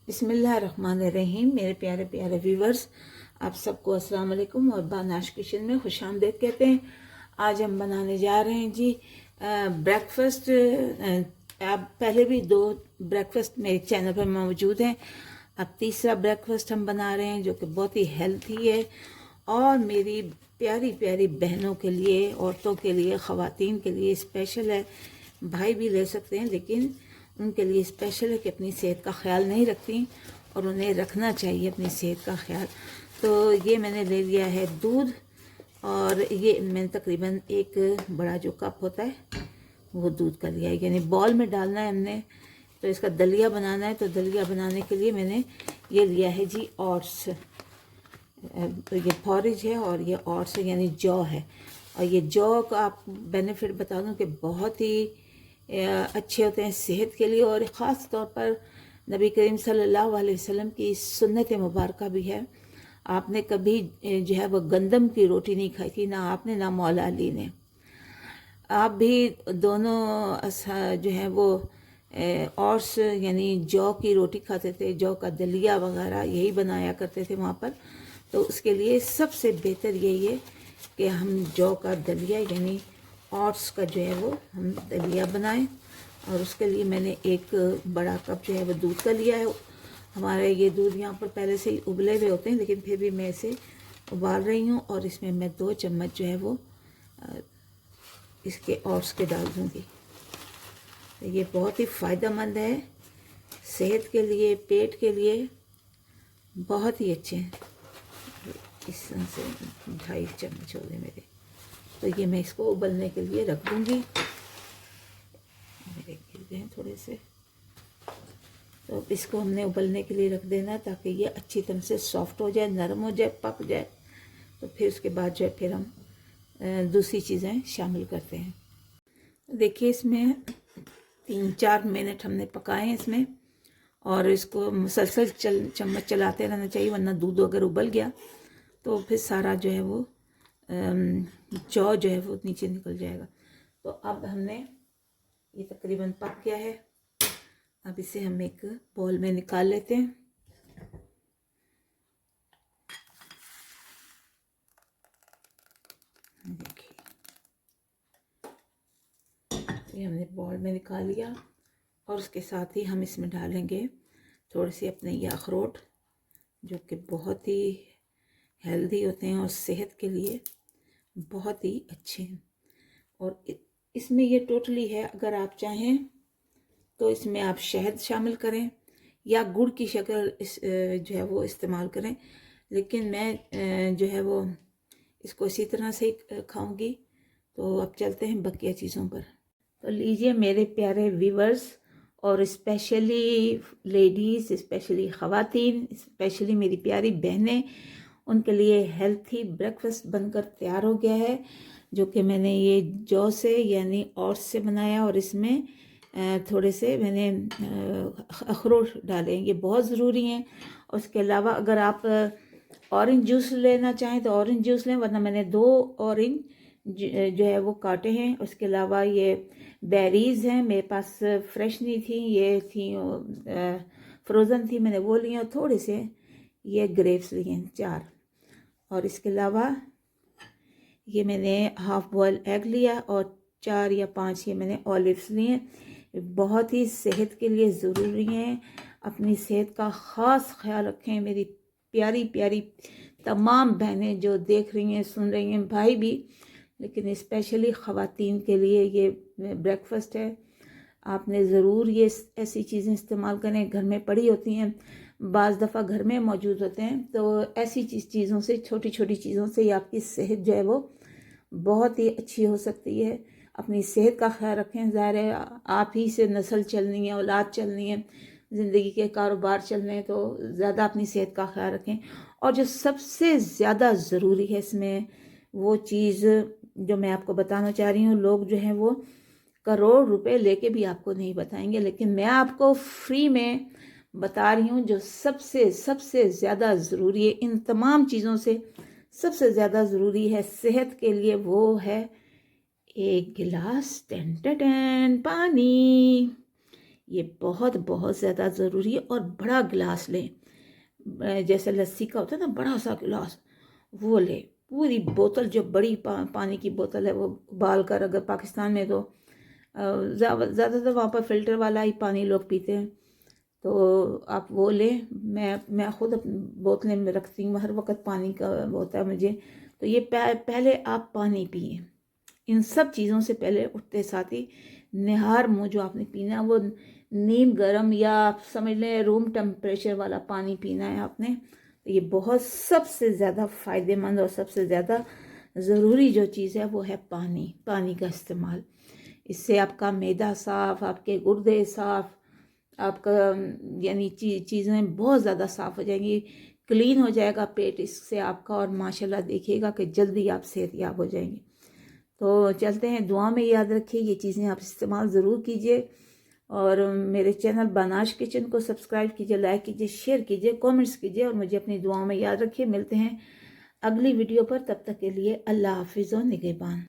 बिस्मिल्लाहिर्रहमानिर्रहीम। मेरे प्यारे प्यारे व्यूवर्स, आप सबको अस्सलाम वालेकुम और बानाश किचन में खुशामदीद कहते हैं। आज हम बनाने जा रहे हैं जी ब्रेकफास्ट। आप पहले भी 2 ब्रेकफास्ट मेरे चैनल पर मौजूद हैं। अब तीसरा ब्रेकफास्ट हम बना रहे हैं जो कि बहुत ही हेल्थी है और मेरी प्यारी प्यारी बहनों के लिए, औरतों के लिए, ख़वातीन के लिए स्पेशल है। भाई भी ले सकते हैं लेकिन उनके लिए स्पेशल है कि अपनी सेहत का ख्याल नहीं रखती और उन्हें रखना चाहिए अपनी सेहत का ख्याल। तो ये मैंने ले लिया है दूध और ये मैंने तकरीबन एक बड़ा जो कप होता है वो दूध का लिया है, यानी बॉल में डालना है हमने। तो इसका दलिया बनाना है, तो दलिया बनाने के लिए मैंने ये लिया है जी ओट्स। तो ये फॉरेज है और ये ओट्स है यानी जौ है। और ये जौ का आप बेनिफिट बता दूं कि बहुत ही अच्छे होते हैं सेहत के लिए, और ख़ास तौर पर नबी करीम सल्लल्लाहु अलैहि वसल्लम की सुन्नत मुबारक भी है। आपने कभी जो है वो गंदम की रोटी नहीं खाई थी, ना आपने ना मौला अली ने। आप भी दोनों जो है वो और्स यानी जौ की रोटी खाते थे, जौ का दलिया वगैरह यही बनाया करते थे वहाँ पर। तो उसके लिए सबसे बेहतर यही है कि हम जौ का दलिया यानी ओट्स का जो है वो हम दलिया बनाएं। और उसके लिए मैंने एक बड़ा कप जो है वो दूध का लिया है। हमारे ये दूध यहाँ पर पहले से ही उबले हुए होते हैं, लेकिन फिर भी मैं इसे उबाल रही हूँ और इसमें मैं 2 चम्मच जो है वो इसके ओट्स के डाल दूँगी। तो ये बहुत ही फ़ायदेमंद है सेहत के लिए, पेट के लिए बहुत ही अच्छे हैं। इस तरह से 2.5 चम्मच हो गए मेरे। तो ये मैं इसको उबलने के लिए रख दूँगी। मेरे गिर गए हैं थोड़े से, तो इसको हमने उबलने के लिए रख देना ताकि ये अच्छी तरह से सॉफ्ट हो जाए, नरम हो जाए, पक जाए। तो फिर उसके बाद जो है फिर हम दूसरी चीज़ें शामिल करते हैं। देखिए इसमें 3-4 मिनट हमने पकाए हैं इसमें, और इसको मुसलसल चम्मच चलाते रहना चाहिए, वरना दूध अगर उबल गया तो फिर सारा जो है वो जौ जो है वो नीचे निकल जाएगा। तो अब हमने ये तकरीबन पक गया है। अब इसे हम एक बॉल में निकाल लेते हैं। देखिए ये हमने बॉल में निकाल लिया, और उसके साथ ही हम इसमें डालेंगे थोड़े से अपने ये अखरोट जो कि बहुत ही हेल्दी होते हैं और सेहत के लिए बहुत ही अच्छे हैं। और इसमें ये टोटली है, अगर आप चाहें तो इसमें आप शहद शामिल करें या गुड़ की शक्ल जो है वो इस्तेमाल करें, लेकिन मैं जो है वो इसको इसी तरह से ही खाऊंगी। तो अब चलते हैं बकिया चीज़ों पर। तो लीजिए मेरे प्यारे व्यूवर्स और स्पेशली लेडीज़, स्पेशली ख़वातीन, स्पेशली मेरी प्यारी बहनें, उनके लिए हेल्थी ब्रेकफास्ट बनकर तैयार हो गया है, जो कि मैंने ये जौ से यानी ओट्स से बनाया। और इसमें थोड़े से मैंने अखरोट डाले, ये बहुत ज़रूरी हैं। और उसके अलावा अगर आप ऑरेंज जूस लेना चाहें तो ऑरेंज जूस लें, वरना मैंने 2 ऑरेंज जो है वो काटे हैं। उसके अलावा ये बेरीज़ हैं, मेरे पास फ्रेश नहीं थी, ये थी फ्रोज़न थी, मैंने वो लिए। और थोड़े से ये ग्रेप्स लिए हैं 4। और इसके अलावा ये मैंने हाफ बॉयल एग लिया और 4 या 5 ये मैंने ऑलिव्स लिए। बहुत ही सेहत के लिए ज़रूरी हैं। अपनी सेहत का ख़ास ख्याल रखें मेरी प्यारी प्यारी तमाम बहनें जो देख रही हैं, सुन रही हैं, भाई भी, लेकिन स्पेशली ख़वातीन के लिए ये ब्रेकफास्ट है। आपने ज़रूर ये ऐसी चीज़ें इस्तेमाल करें, घर में पड़ी होती हैं, बाज़ दफ़ा घर में मौजूद होते हैं। तो ऐसी चीज़ों से, छोटी छोटी चीज़ों से ही आपकी सेहत जो है वो बहुत ही अच्छी हो सकती है। अपनी सेहत का ख्याल रखें। ज़ाहिर है आप ही से नस्ल चलनी है, औलाद चलनी है, ज़िंदगी के कारोबार चलने हैं, तो ज़्यादा अपनी सेहत का ख्याल रखें। और जो सबसे ज़्यादा ज़रूरी है इसमें वो चीज़ जो मैं आपको बताना चाह रही हूँ, लोग जो हैं वो करोड़ रुपए लेके भी आपको नहीं बताएंगे, लेकिन मैं आपको फ्री में बता रही हूँ जो सबसे सबसे ज़्यादा ज़रूरी है इन तमाम चीज़ों से, सबसे ज़्यादा ज़रूरी है सेहत के लिए, वो है 1 गिलास पानी। ये बहुत बहुत ज़्यादा ज़रूरी है। और बड़ा गिलास लें, जैसे लस्सी का होता है ना, बड़ा सा गिलास वो ले। पूरी बोतल, जो बड़ी पानी की बोतल है वो उबाल कर, अगर पाकिस्तान में तो ज़्यादातर वहाँ पर फ़िल्टर वाला ही पानी लोग पीते हैं, तो आप वो लें। मैं ख़ुद बोतलें में रखती हूँ, हर वक्त पानी का होता है मुझे। तो ये पहले आप पानी पिए। इन सब चीज़ों से पहले उठते साथ ही निहार मुँह जो आपने पीना है वो नीम गर्म, या आप समझ लें रूम टेम्परेचर वाला पानी पीना है आपने। तो ये बहुत सबसे ज़्यादा फ़ायदेमंद और सबसे ज़्यादा ज़रूरी जो चीज़ है वो है पानी। पानी का इस्तेमाल, इससे आपका मैदा साफ़, आपके गुर्दे साफ़, आपका यानी चीज़ें बहुत ज़्यादा साफ़ हो जाएंगी, क्लीन हो जाएगा पेट इससे आपका, और माशाल्लाह देखिएगा कि जल्दी आप सेहतयाब हो जाएंगे। तो चलते हैं, दुआ में याद रखिए ये चीज़ें आप इस्तेमाल ज़रूर कीजिए। और मेरे चैनल बनाश किचन को सब्सक्राइब कीजिए, लाइक कीजिए, शेयर कीजिए, कमेंट्स कीजिए, और मुझे अपनी दुआओं में याद रखिए। मिलते हैं अगली वीडियो पर, तब तक के लिए अल्लाह हाफिज़ और निगहबान।